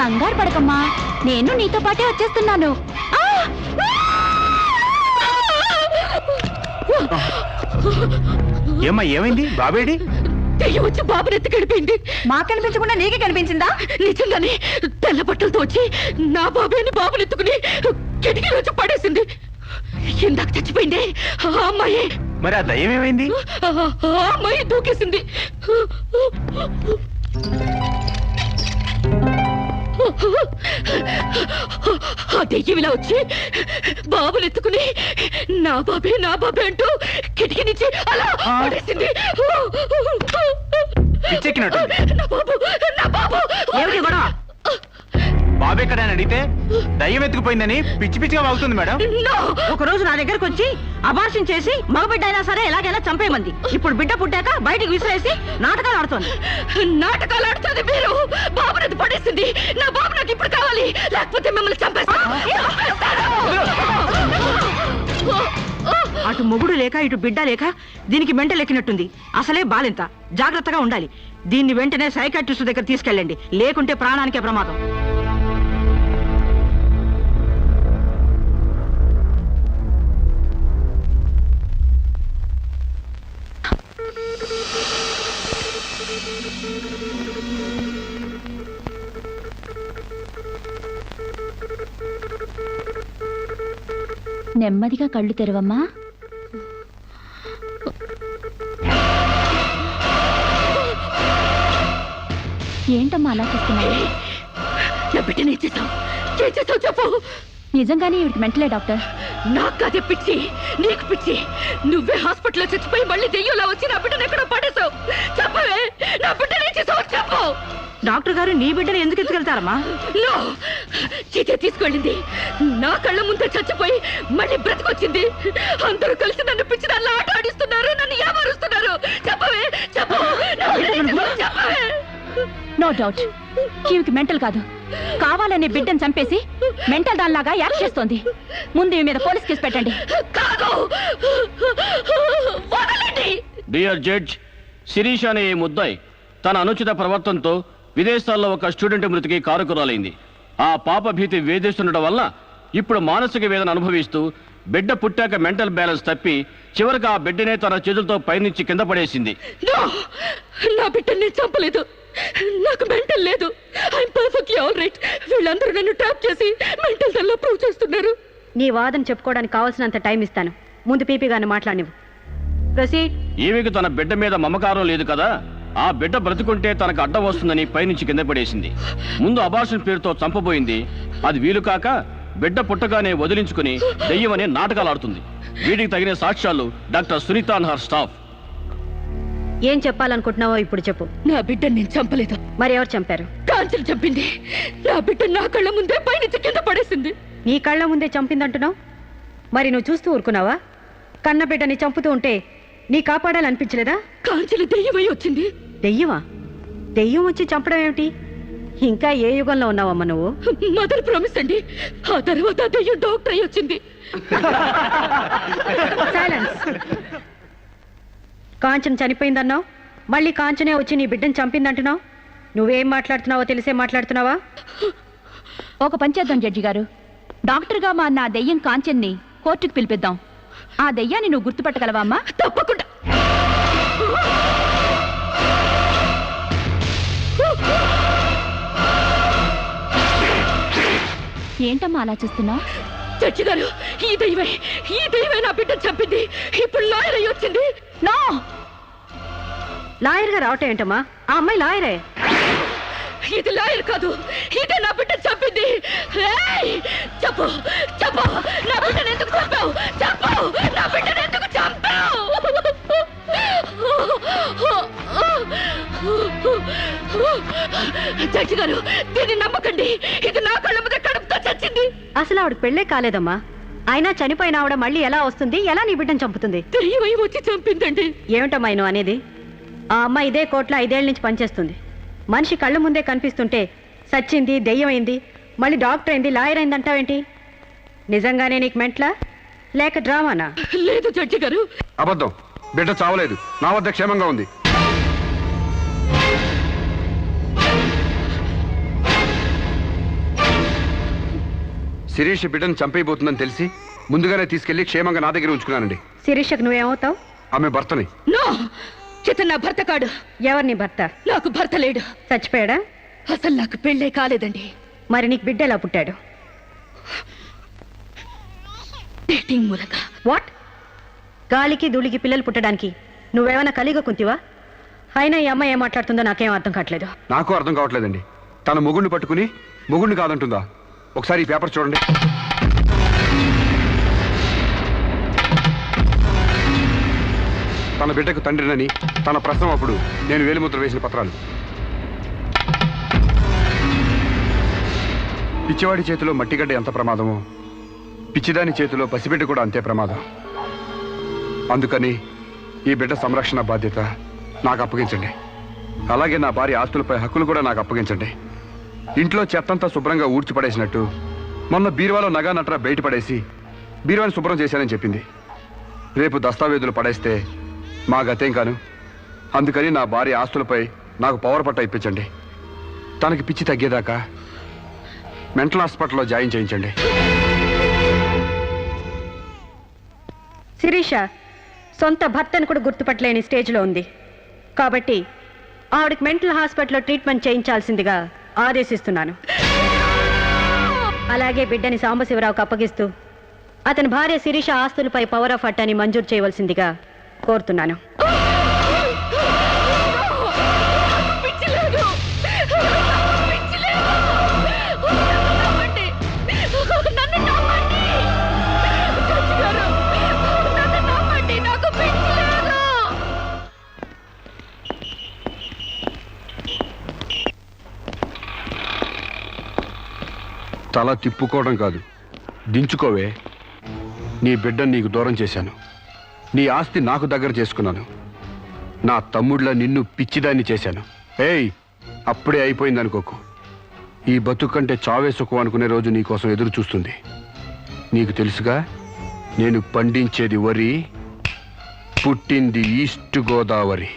కంగారు పడకమ్మా, నేను నీతో పాటే వచ్చేస్తున్నాను. ఏమ్మా, ఏమైంది? బాబేడి? దెయ్యం వచ్చి బాబుని ఎత్తి గడిపోయింది. మాకు కనిపించకుండా నీకే కనిపించిందా? నిజంగానే తెల్ల బట్టలతో వచ్చి నా బాబేని బాబుని ఎత్తుకుని కిటికీలో వచ్చి పడేసింది. ఇందాక చచ్చిపోయింది ఆ అమ్మాయి. మరి ఆ దయ్యం ఏమైంది? ఆ అమ్మాయి దూకేసింది. ఆ దెయ్యం ఇలా వచ్చి బాబుని ఎత్తుకుని నా బాబే అంటూ కిటికీ నుంచి అలా పడేసింది. పిచ్చెక్కినట్టు. నా బాబు ఏమిటి గొడవ? బాబు ఎక్కడని అడిగితే దయ్యం ఎత్తుకుపోయిందని పిచ్చి పిచ్చిగా వాగుతుంది మేడం. ఒక రోజు నా దగ్గరకు వచ్చి అబార్షన్ చేసి మగబిడ్డ అయినా సరే ఎలాగైనా చంపేయమంది. ఇప్పుడు బిడ్డ పుట్టాక బయటికి విసిరేసి నాటకాలు ఆడుతోంది. నాటకాలు ఆడుతుంది మీరు. బాబునది పడేసింది. నా బాబు నాకు ఇప్పుడు కావాలి, లేకపోతే మిమ్మల్ని చంపేస్తాను. అటు మొగుడు లేక ఇటు బిడ్డ లేక దీనికి మెంటల్ ఎక్కినట్టుంది. అసలే బాలింత, జాగ్రత్తగా ఉండాలి. దీన్ని వెంటనే సైకాట్రిస్ట్ దగ్గర తీసుకెళ్ళండి, లేకుంటే ప్రాణానికే ప్రమాదం. నెమ్మదిగా కళ్ళు తెరవమ్మా. ఏంటమ్మా అలా చూస్తున్నావు? నా బిడ్డని ఏం చేసావు చెప్పు. నిజంగానే ఇవిడికి మెంటలే డాక్టర్. నాకు అదే పిచ్చి, నీకు పిచ్చి. నువ్వే హాస్పిటల్లో చచ్చిపోయి మళ్ళీ దెయ్యంలా వచ్చి నా బిడ్డను ఎక్కడో పడేసావు. చెప్పవే, నా బిడ్డని ఏం చేసావు చెప్పు. డాక్టర్ గారు నీ బిడ్డను ఎందుకు ఎత్తుకెళ్తారమ్మా? చీతే తీసుకెళ్ళింది. నా కళ్ళ ముందే చచ్చిపోయి మళ్ళీ బ్రతికొచ్చింది. అందరూ కలిసి నన్ను పిచ్చి దానిలో ఆట ఆడిస్తున్నారు, నన్ను ఏమారుస్తున్నారు. చెప్పవే చెప్పు. చెప్పవే. నో డౌట్, ఈవికి మెంటల్ కాదు, కావాలనే బిడ్డను చంపేసి మెంటల్ దానిలాగా యాక్ట్ చేస్తోంది. ముందు ఈమె మీద పోలీస్ కేసు పెట్టండి. డియర్ జడ్జ్, శిరీష్ అనే ఈ ముద్దాయి తన అనుచిత ప్రవర్తనతో విదేశాల్లో ఒక స్టూడెంట్ మృతికి కారకురాలైంది. ఆ పాప భీతి వేధిస్తుండటం వల్ల ఇప్పుడు మానసిక వేదన అనుభవిస్తూ బిడ్డ పుట్టాక మెంటల్ బ్యాలెన్స్ తప్పి చివరికి ఆ బిడ్డనే తన చేతులతో పైనుంచి కింద పడేసింది. నా బిడ్డని చంపలేదు, నాకు మెంటల్ లేదు. I'm perfectly all right. వీళ్ళందరూ నన్ను ట్రాప్ చేసి మెంటల్ దానిలో ప్రూవ్ చేస్తున్నారు. నీ వాదన చెప్పుకోవడానికి కావాల్సినంత టైం ఇస్తాను. ముందు పీపీ గారిని మాట్లాడినవు. ప్రొసీడ్. ఈమెకు తన బిడ్డ మీద మమకారం లేదు కదా, ఆ బిడ్డ బ్రతుకుంటే తనకు అడ్డం వస్తుందని పైనుంచి కింద పడేసింది. ముందు అబార్షన్ పేరుతో చంపబోయింది. అది వీలు కాక బిడ్డ పుట్టగానే వదిలించుకుని దెయ్యమనే నాటకాలు ఆడుతుంది. వీటికి తగిన సాక్ష్యాలు doctor Sunitha and her staff. ఏం చెప్పాలనుకుంటున్నావో ఇప్పుడు చెప్పు. నా బిడ్డని నేను చంపలేదు. మరి ఎవరు చంపారు? కాంచెలు చంపింది. నా బిడ్డ నా కళ్ళ ముందే పైనుంచి కింద పడేసింది. నీ కళ్ళ ముందే చంపిందంటున్నావు, మరి నువ్వు చూస్తూ ఊరుకున్నావా? కన్న బిడ్డని చంపుతూ ఉంటే నీ కాపాడాలనిపించలేదా? కాంచెలు దెయ్యమై వచ్చింది. దెయ్యమా? దెయ్యం వచ్చి చంపడం ఏమిటి? ఇంకా ఏ యుగంలో ఉన్నావమ్మా నువ్వు? మదర్ ప్రామిస్ అండి. ఆ తర్వాత దెయ్యం డాక్టర్ అయి వచ్చింది. సైలెన్స్. కాంచన చనిపోయిందన్నావు, మళ్ళీ కాంచనే వచ్చి నీ బిడ్డను చంపిందంటున్నావు. నువ్వేం మాట్లాడుతున్నావో తెలిసే మాట్లాడుతున్నావా? ఒక పని చేద్దాం జడ్జి గారు, డాక్టర్గా మా నా దెయ్యం కాంచెన్ని కోర్టుకు పిలిపిద్దాం. ఆ దెయ్యాన్ని నువ్వు గుర్తుపట్టగలవా అమ్మా? తప్పకుండా. ఏంటమ్మా అలా చూస్తున్నావు? జడ్జి గారు, ఈ దెయ్యమే నా బిడ్డను చంపింది. ఇప్పుడు లాయర్ అయి వచ్చింది. నో, లాయర్గా రావటం ఏంటమ్మా? ఆ అమ్మాయి లాయరే. ఇది లాయర్ కాదు, ఇదే నా బిడ్డ చంపింది. చెప్పు చెప్పు, నా బిడ్డను ఎందుకు చంపావు? చెప్పు, నా బిడ్డను ఎందుకు చంపావు? జడ్జి గారు, దీన్ని నమ్మకండి. ఇది నా కళ్ళ మీద కడుపుతో చచ్చింది. అసలు ఆవిడ పెళ్ళే కాలేదమ్మా. అయినా చనిపోయిన ఆవిడ మళ్ళీ ఎలా వస్తుంది? ఎలా నీ బిడ్డను చంపుతుంది? దెయ్యమై వచ్చి చంపిందండి. ఏమిటమ్మా నువ్వు అనేది? ఆ అమ్మాయి ఇదే కోర్టులో 5 ఏళ్ల నుంచి పనిచేస్తుంది. మనిషి కళ్ళ ముందే కనిపిస్తుంటే సచ్చింది, దెయ్యమైంది, మళ్ళీ డాక్టర్ అయింది, లాయర్ అయింది అంటావేంటి? నిజంగానే నీకు మెంట్లా లేక డ్రామానా? లేదు జడ్జి గారు, అబద్ధం. బిడ్డ చావలేదు, నా వద్ద క్షేమంగా ఉంది. శిరీష్ బిడ్డను చంపైపోతుందని తెలిసి ముందుగానే తీసుకెళ్లి క్షేమంగా నా దగ్గర ఉంచుకున్నానండి. శిరీషకు నువ్వేమవుతావు? ఆమె భర్తని. నో, ఇతను నా భర్త కాడు. ఎవరిని భర్త? నాకు భర్త లేడు. చచ్చిపోయాడా? అసలు నాకు పెళ్ళే కాలేదండి. మరి నీకు బిడ్డ ఎలా పుట్టాడు? డేటింగ్ మూలంగా. వాట్? గాలికి ధూళికి పిల్లలు పుట్టడానికి నువ్వేమైనా కలిగ కుంతివా? అయినా ఈ అమ్మాయి ఏం మాట్లాడుతుందో నాకేం అర్థం కావట్లేదు. నాకు అర్థం కావట్లేదండి. తన మొగుడిని పట్టుకుని మొగుడిని కాదంటుందా? ఒకసారి ఈ పేపర్ చూడండి. తన బిడ్డకు తండ్రినని తన ప్రశ్న అప్పుడు నేను వేలిముద్ర వేసిన పత్రాలు. పిచ్చివాడి చేతిలో మట్టిగడ్డ ఎంత ప్రమాదమో పిచ్చిదాని చేతిలో పసిబిడ్డ కూడా అంతే ప్రమాదం. అందుకని ఈ బిడ్డ సంరక్షణ బాధ్యత నాకు అప్పగించండి. అలాగే నా భార్య ఆస్తులపై హక్కులు కూడా నాకు అప్పగించండి. ఇంట్లో చెత్తంతా శుభ్రంగా ఊడ్చిపడేసినట్టు మొన్న బీరువాలో నగా నట్రా బయట పడేసి బీరువాని శుభ్రం చేశానని చెప్పింది. రేపు దస్తావేజులు పడేస్తే మా గతేం కాను. అందుకని నా భార్య ఆస్తులపై నాకు పవర్ పట్ట ఇప్పించండి. తనకి పిచ్చి తగ్గేదాకా మెంటల్ హాస్పిటల్లో జాయిన్ చేయించండి. శిరీష సొంత భర్తను కూడా గుర్తుపట్టలేని స్టేజ్లో ఉంది. కాబట్టి ఆవిడకి మెంటల్ హాస్పిటల్లో ట్రీట్మెంట్ చేయించాల్సిందిగా ఆదేశిస్తున్నాను. అలాగే బిడ్డని సాంబశివరావుకు అప్పగిస్తూ అతని భార్య శిరీష ఆస్తులపై పవర్ ఆఫ్ అటార్నీ మంజూరు చేయవలసిందిగా కోరుతున్నాను. తల తిప్పుకోవడం కాదు, దించుకోవే. నీ బిడ్డను నీకు దూరం చేశాను. నీ ఆస్తి నాకు దగ్గర చేసుకున్నాను. నా తమ్ముళ్ళ నిన్ను పిచ్చిదాన్ని చేశాను. ఏయ్, అప్పుడే అయిపోయిందనుకోకు. ఈ బతుకు కంటే చావే సుఖం అనుకునే రోజు నీకోసం ఎదురు చూస్తుంది. నీకు తెలుసుగా, నేను పండించేది వరి, పుట్టింది ఈస్ట్ గోదావరి.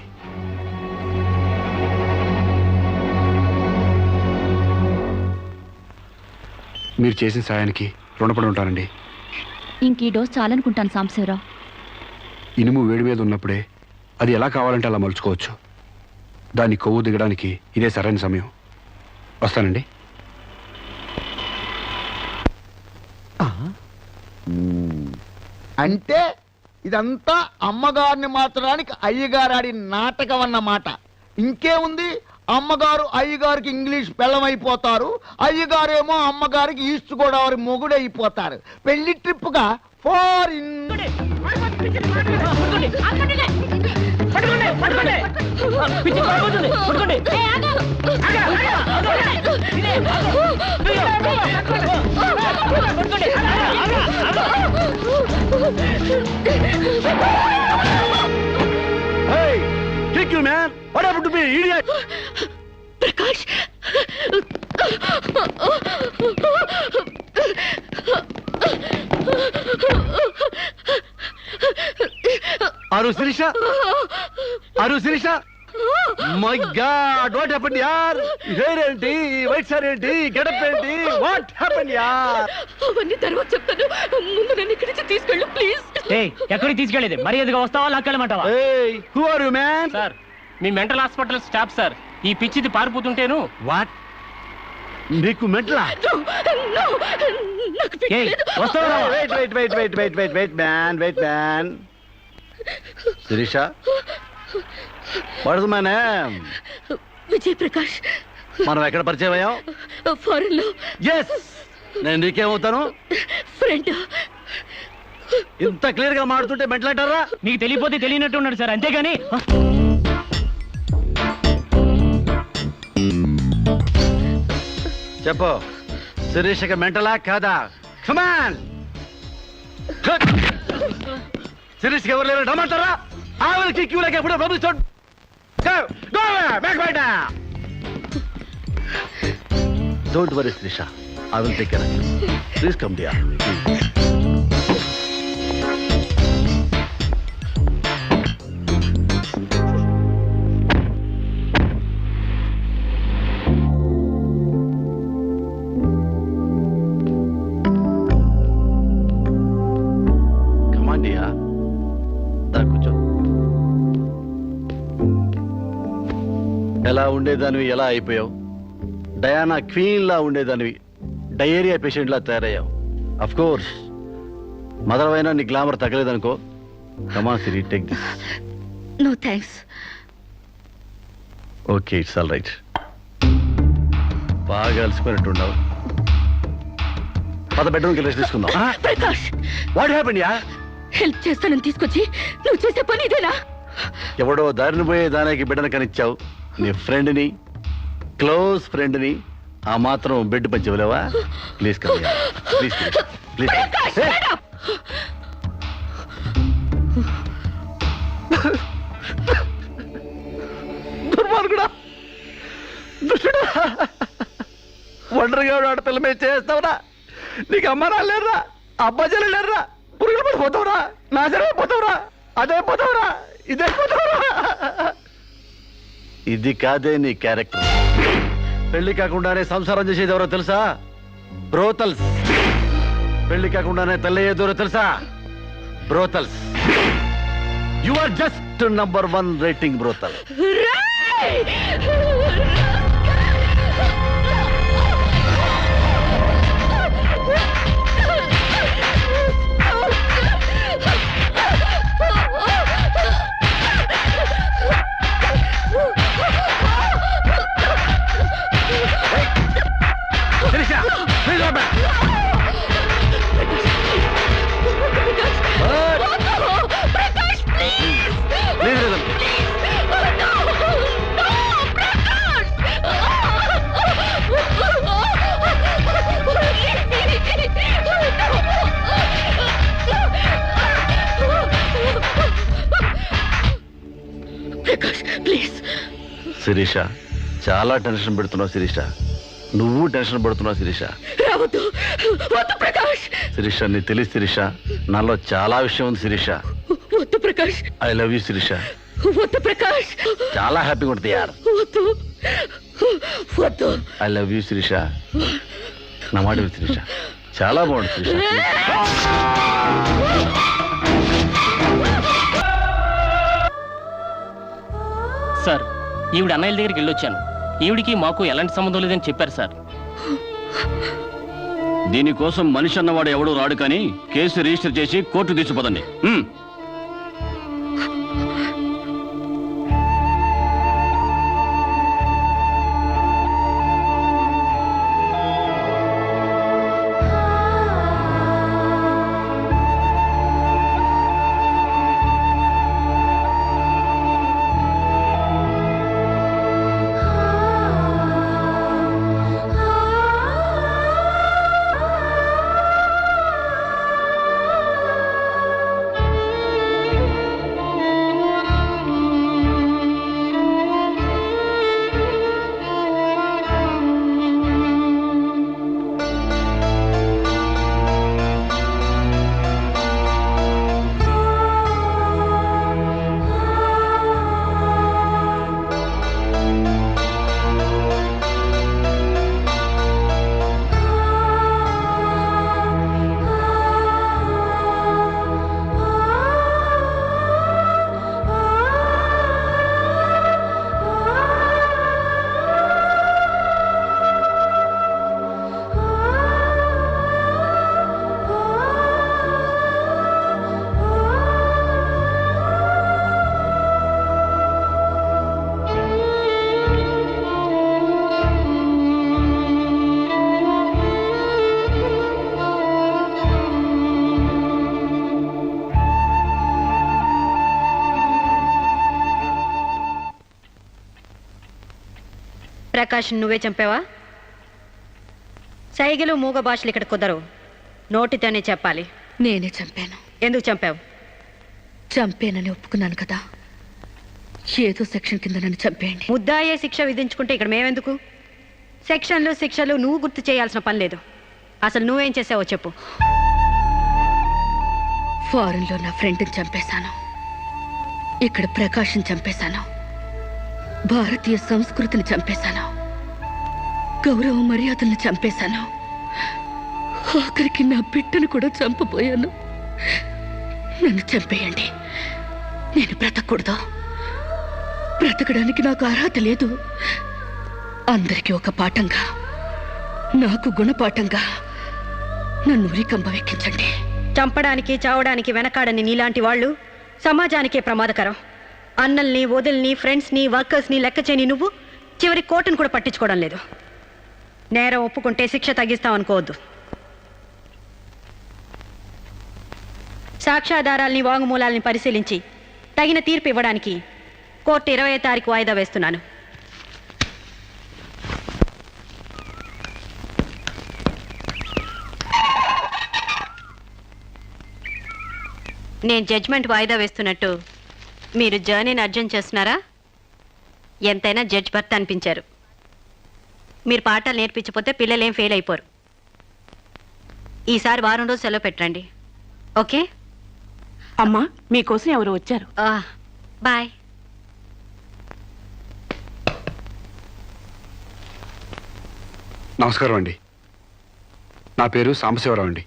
మీరు చేసిన సాయానికి రుణపడి ఉంటానండి. ఇంక ఈ డోస్ చాలనుకుంటాను సాంబశివరావు. ఇనుము వేడి మీద ఉన్నప్పుడే అది ఎలా కావాలంటే అలా మలుచుకోవచ్చు. దాన్ని కొవ్వు దిగడానికి ఇదే సరైన సమయం. వస్తానండి. అంటే ఇదంతా అమ్మగారిని మార్చడానికి అయ్యగారు ఆడి నాటకం అన్నమాట. ఇంకేముంది, అమ్మగారు అయ్యగారికి ఇంగ్లీష్ పెళ్ళమైపోతారు, అయ్యగారేమో అమ్మగారికి ఈస్ట్ గోదావరి మొగుడైపోతారు. పెళ్లి ట్రిప్ గా foreign. Kick you, man! What happened to me, idiot? Prakash Aru Sirisha? Aru Sirisha? My God, what happened, yaar? Hair enti, white hair enti, get up enti, what happened, yaar? అవన్నీ తర్వాత చెప్తాను. ముందు నన్ను ఇక్కడి నుంచి తీసుకెళ్ళు ప్లీజ్. ఎక్కడికి తీసుకెళ్ళేది? మర్యాదగా వస్తావా లాక్కెళ్ళమంటావా? Hey, who are you, man? Sir me mental hospital staff sir. ఈ పిచ్చిది పారిపోతుంటేను. What? నీకు మెంటలా? వస్తావా? Wait, man. Sirisha? What is my name? Vijay Prakash. మనం ఎక్కడ పరిచయం అయ్యాం? ఫారెన్ లో. ఎస్, నేను నీకేమవుతాను? ఫ్రెండ్. ఇంత క్లియర్ గా మాడుతుంటే మెంటల్ అంటారా? నీకు తెలియపోతే తెలియనట్టు ఉన్నాడు సార్, అంతేగాని. చెప్పు, శిరీషకి మెంటలా కాదా? కమాన్. శిరీష్కి ఎవరు లేరు రమ్మంటారా? I will kick you like a foot of rubbish. Go away, back right now. Don't worry, Sirisha. I will take care of you. Please come, dear. Please. Come on, dear. దా కూర్చో. ఎలా ఉండేదానివి ఎలా అయిపోయావు? డయానా క్వీన్ లా ఉండేదానివి diarrhoea patient లా తయారయ్యావు. Of course mother అయినా నీ గ్లామర్ తగ్గలేదనుకో. Come on Siri, take this. No thanks. Okay, it's all right. బాగా అలసిపోయినట్టున్నావు. పద బెడ్రూమ్కి రెస్ట్ తీసుకుందాం. ప్రకాష్, వాట్ హ్యాపెండ్ యా? హెల్ప్ చేస్తానని తీసుకొచ్చి నువ్వు చేసే పని ఇదేనా? ఎవడో దారిని పోయే దానికి బిడ్డను కనిచ్చావు. నీ ఫ్రెండ్ని, క్లోజ్ ఫ్రెండ్ని ఆ మాత్రం బెడ్ పంచి ఇవ్వలేవా? Please come, please please. దుర్మార్గుడా, దుష్టుడా, ఒంటరిగా ఆడపిల్ల మీద చేస్తావురా? నీకు అమ్మ రాలేరురా, అబ్బా చెల్లెలేరురా, పురుగులు పడిపోతావురా, నాశనమైపోతావురా, అదే పోతావురా, ఇదే పోతావురా. ఇది కాదే నీ క్యారెక్టర్. పెళ్లి కాకుండానే సంసారం చేసేది ఎవరో తెలుసా? బ్రోతల్స్. పెళ్లి కాకుండానే తల్లయ్యేదెవరో తెలుసా? Brothels. You are just number 1 rating brothel. Sirisha, చాలా టెన్షన్ పెడుతున్నావు శిరీష. నువ్వు టెన్షన్ పడుతున్నావు శిరీష. శిరీష, నీ తెలియదు శిరీష, నాలో చాలా విషయం ఉంది Sirisha. I love you Sirisha. చాలా హ్యాపీగా ఉంటుంది యార్. I love you Sirisha. నా మాట విను శిరీష, చాలా బాగుంది శిరీష. సార్, ఈవిడ అన్నయ్యల దగ్గరికి వెళ్ళొచ్చాను. ఈవిడికి మాకు ఎలాంటి సంబంధం లేదని చెప్పారు సార్. దీనికోసం మనిషి అన్నవాడు ఎవడూ రాడు, కానీ కేసు రిజిస్టర్ చేసి కోర్టు తీసుకుపోదండి. ప్రకాష్ నువ్వే చంపావా? సైగలు మూగ భాషలు ఇక్కడ కుదరవు, నోటితోనే చెప్పాలి. నేనే చంపాను. ఎందుకు చంపావు? చంపేనని ఒప్పుకున్నాను కదా, ఏదో సెక్షన్ కింద నన్ను చంపేయండి. ముద్దాయే శిక్ష విధించుకుంటే ఇక్కడ మేమెందుకు? సెక్షన్లు శిక్షలు నువ్వు గుర్తు చేయాల్సిన పని లేదు. అసలు నువ్వేం చేసావో చెప్పు. ఫారెన్లో నా ఫ్రెండ్ని చంపేశాను, ఇక్కడ ప్రకాశం చంపేశాను, భారతీయ సంస్కృతిని చంపేశాను, గౌరవ మర్యాదల్ని చంపేశాను, ఆఖరికి నా బిడ్డను కూడా చంపబోయాను. నన్ను చంపేయండి, నేను బ్రతకూడదు. బ్రతకడానికి నాకు అర్హత లేదు. అందరికీ ఒక పాఠంగా, నాకు గుణపాఠంగా నన్ను ఉరికంబ వెక్కించండి. చంపడానికి చావడానికి వెనకాడని నీలాంటి వాళ్ళు సమాజానికే ప్రమాదకరం. అన్నల్ని, వదిల్ని, ఫ్రెండ్స్ని, వర్కర్స్ని లెక్క చేయని నువ్వు చివరి కోర్టును కూడా పట్టించుకోవడం లేదు. నేరం ఒప్పుకుంటే శిక్ష తగ్గిస్తామనుకోవద్దు. సాక్ష్యాధారాల్ని, వాంగ్మూలాల్ని పరిశీలించి తగిన తీర్పు ఇవ్వడానికి కోర్టు 20వ తారీఖు వాయిదా వేస్తున్నాను. నేను జడ్జ్మెంట్ వాయిదా వేస్తున్నట్టు మీరు జర్నీని అర్జెంట్ చేస్తున్నారా? ఎంతైనా జడ్జ్ భర్త అనిపించారు. మీరు పాఠాలు నేర్పించకపోతే పిల్లలేం ఫెయిల్ అయిపోరు. ఈసారి వారం రోజు సెలవు పెట్టండి, ఓకే? అమ్మా, మీకోసం ఎవరు వచ్చారు. బాయ్. నమస్కారం అండి, నా పేరు సాంబశివరావు అండి.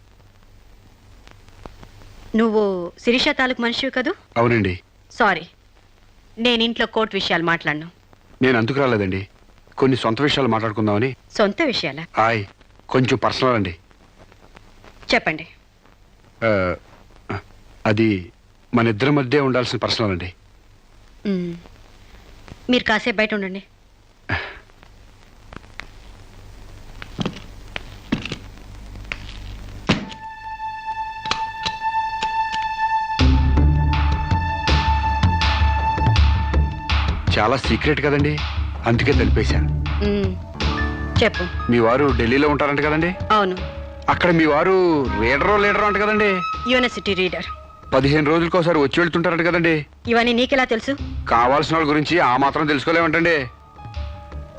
నువ్వు శిరీష తాలూకు మనిషివి కదూ? అవునండి. సారీ, నేను ఇంట్లో కోర్టు విషయాలు మాట్లాడను. నేను అందుకు రాలేదండి, కొన్ని సొంత విషయాలు మాట్లాడుకుందామని. సొంత విషయాలా? హాయ్, కొంచెం పర్సనల్ అండి. చెప్పండి. అది మన ఇద్దరి మధ్య ఉండాల్సిన పర్సనల్ అండి. మీరు కాసేపు బయట ఉండండి. చాలా సీక్రెట్ కదండి, అందుకే తెలిపేశాను. చెప్పు. మీ వారు ఢిల్లీలో ఉంటారంట కదండి? అవును. అక్కడ మీ వారు లీడరో అంట కదండి? University reader. 15 రోజులకోసారి వచ్చి వెళ్తుంటారంట కదండి? ఇవన్నీ నీకెలా తెలుసు? కావాల్సిన వాళ్ళ గురించి ఆ మాత్రం తెలుసుకోలేమంటండి.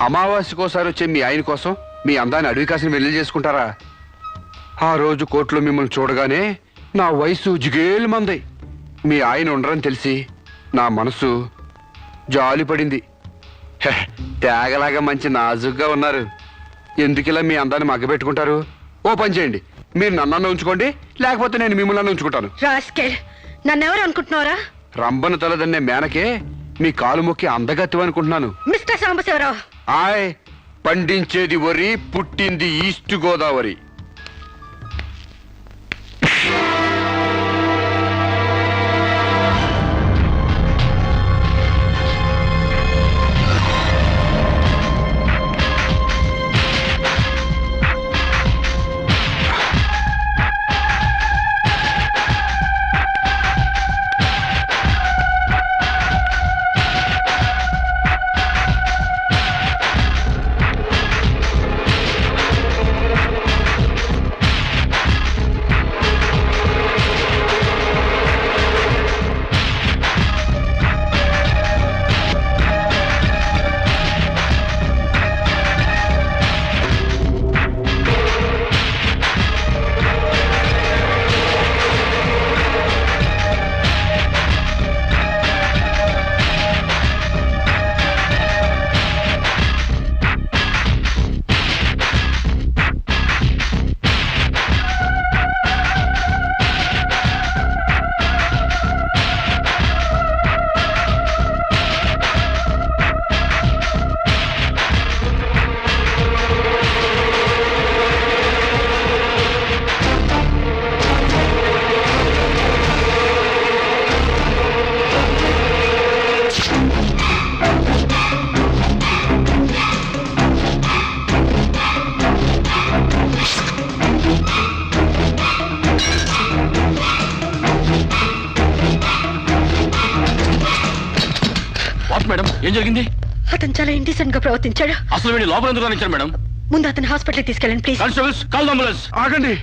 అమావాస్యకోసారి వచ్చే మీ ఆయన కోసం మీ అందాన్ని అడవి కాసిన వెళ్ళి చేసుకుంటారా? ఆ రోజు కోర్టులో మిమ్మల్ని చూడగానే నా వయసు జిగేలు మంది. మీ ఆయన ఉండరని తెలిసి నా మనసు జాలి పడింది. తేగలాగా మంచి నాజుగ్గా ఉన్నారు. ఎందుకిలా మీ అందాన్ని మగ్గబెట్టుకుంటారు? ఓ పని చేయండి, మీరు నన్ను ఉంచుకోండి, లేకపోతే నేను మిమ్మల్ని ఉంచుకుంటాను. నన్నెవరు అనుకుంటున్నారా? రంబను తలదన్నే మేనకే మీ కాలు మొక్కి అందగత్తి అనుకుంటున్నాను. మిస్టర్ సాంబశివరావు, ఆయ్, పండించేది వరి, పుట్టింది ఈస్ట్ గోదావరి. మేడం, ఏం జరిగింది? అతను చాలా ఇండిసెంట్ గా ప్రవర్తించాడు. అసలు వీడి లోపల ఎందుకు రానిచ్చారు మేడం? ముందు అతను హాస్పిటల్కి తీసుకెళ్ళండి please. Constables, call the ambulance. ఆగండి.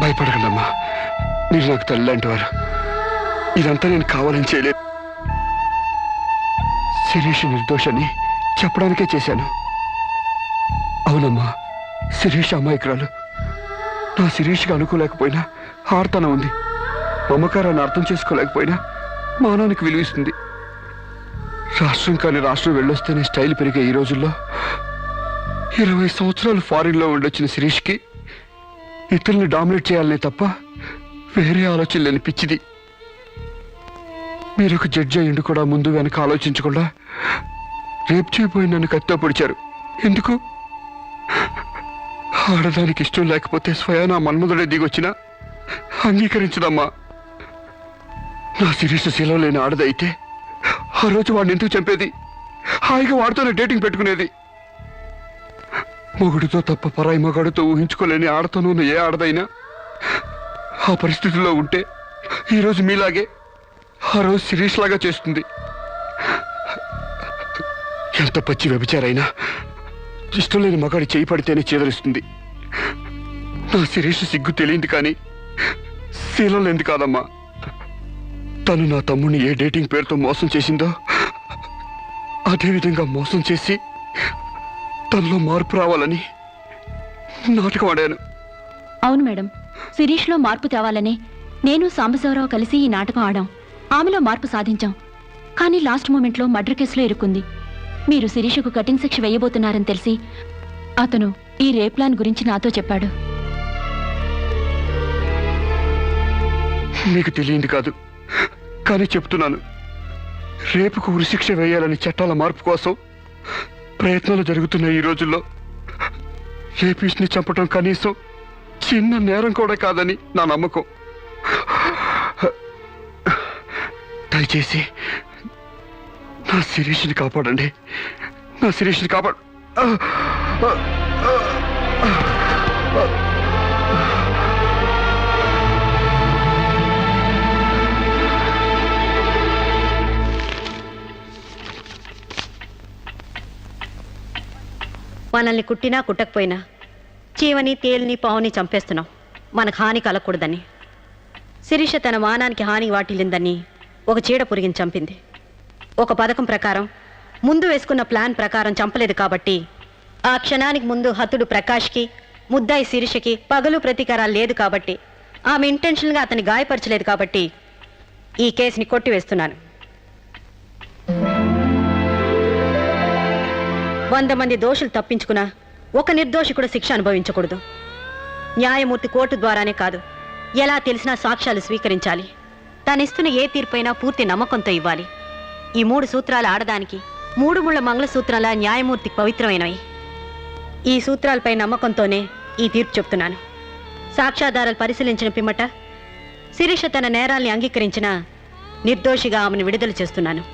భయపడకండమ్మా, మీరు నాకు తల్లి లాంటి వారు. ఇదంతా నేను కావాలని చేయలేదు. శిరీష్ నిర్దోషని చెప్పడానికే చేశాను. అవునమ్మా, శిరీష్ అమాయకురాలు. నా శిరీష్కి అనుకోలేకపోయినా ఆర్తన ఉంది. మమకారాన్ని అర్థం చేసుకోలేకపోయినా మానానికి విలువిస్తుంది. రాష్ట్రం కాని రాష్ట్రం వెళ్ళొస్తేనే స్టైల్ పెరిగే ఈ రోజుల్లో 20 సంవత్సరాలు ఫారిన్లో ఉండొచ్చిన శిరీష్కి ఇతరుల్ని డామినేట్ చేయాలనే తప్ప వేరే ఆలోచన లేని పిచ్చిది. మీరు ఒక జడ్జి అయ్యిండు కూడా ముందు వెనక ఆలోచించకుండా రేపు చేయబోయి నన్ను కత్తితో పొడిచారు. ఎందుకు? ఆడదానికి ఇష్టం లేకపోతే స్వయానా మన్మధుడే దిగొచ్చినా అంగీకరించదమ్మా. నా శిరీష శీలం లేని ఆడదైతే ఆ రోజు వాడిని ఎందుకు చంపేది? హాయిగా వాడితోనే డేటింగ్ పెట్టుకునేది. మొగుడితో తప్ప పరాయి మగాడితో ఊహించుకోలేని ఆడతోనూ ఏ ఆడదైనా ఆ పరిస్థితుల్లో ఉంటే ఈరోజు మీలాగే ఆ రోజు శిరీష్ లాగా చేస్తుంది. ఎంత పచ్చి వ్యభిచారైనా ఇష్టం లేని మగాడి చేయి పడితేనే చేదరిస్తుంది. నా శిరీష్ సిగ్గు తెలియంది కానీ శీలం లేనిది కాదమ్మా. తను నా తమ్ముడిని ఏ డేటింగ్ పేరుతో మోసం చేసిందో అదేవిధంగా మోసం చేసి తనలో మార్పు రావాలని నాటకం ఆడాను. అవును మేడం, శిరీష్లో మార్పు తేవాలని నేను సాంబశివరావు కలిసి ఈ నాటకం ఆడాం. ఆమెలో మార్పు సాధించాం. కానీ లాస్ట్ మూమెంట్లో మర్డర్ కేసులో ఇరుక్కుంది. మీరు శిరీషకు కఠిన శిక్ష వేయబోతున్నారని తెలిసి అతను ఈ రేప్ ప్లాన్ గురించి నాతో చెప్పాడు. మీకు తెలియంది కాదు కానీ చెప్తున్నాను. రేపుకు ఉరిశిక్ష వేయాలని చట్టాల మార్పు కోసం ప్రయత్నాలు జరుగుతున్న ఈ రోజుల్లో రేపిస్ట్ని చంపటం కనీసం చిన్న నేరం కూడా కాదని నా నమ్మకం. దయచేసి నా శిరీష్ని కాపాడండి. నా శిరీష్ని కాపాడు. మనల్ని కుట్టినా కుట్టకపోయినా చీవని తేలిని పావుని చంపేస్తున్నాం మనకు హాని కలగకూడదని. శిరీష తన మానానికి హాని వాటిల్లిందని ఒక చీడ పురిగిని చంపింది. ఒక పథకం ప్రకారం ముందు వేసుకున్న ప్లాన్ ప్రకారం చంపలేదు కాబట్టి ఆ క్షణానికి ముందు హతుడు ప్రకాష్కి ముద్దాయి శిరీషకి పగలు ప్రతీకారాలు లేదు కాబట్టి ఆమె ఇంటెన్షన్గా అతన్ని గాయపరచలేదు కాబట్టి ఈ కేసుని కొట్టివేస్తున్నాను. 100 మంది దోషులు తప్పించుకున్నా ఒక నిర్దోషి కూడా శిక్ష అనుభవించకూడదు. న్యాయమూర్తి కోర్టు ద్వారానే కాదు, ఎలా తెలిసినా సాక్ష్యాలు స్వీకరించాలి. తనిస్తున్న ఏ తీర్పైనా పూర్తి నమ్మకంతో ఇవ్వాలి. ఈ 3 సూత్రాలు ఆడదానికి 3 ముళ్ళ మంగళసూత్రాల న్యాయమూర్తికి పవిత్రమైనవి. ఈ సూత్రాలపై నమ్మకంతోనే ఈ తీర్పు చెప్తున్నాను. సాక్ష్యాధారాలు పరిశీలించిన పిమ్మట శిరీష తన నేరాల్ని అంగీకరించిన నిర్దోషిగా ఆమెను విడుదల చేస్తున్నాను.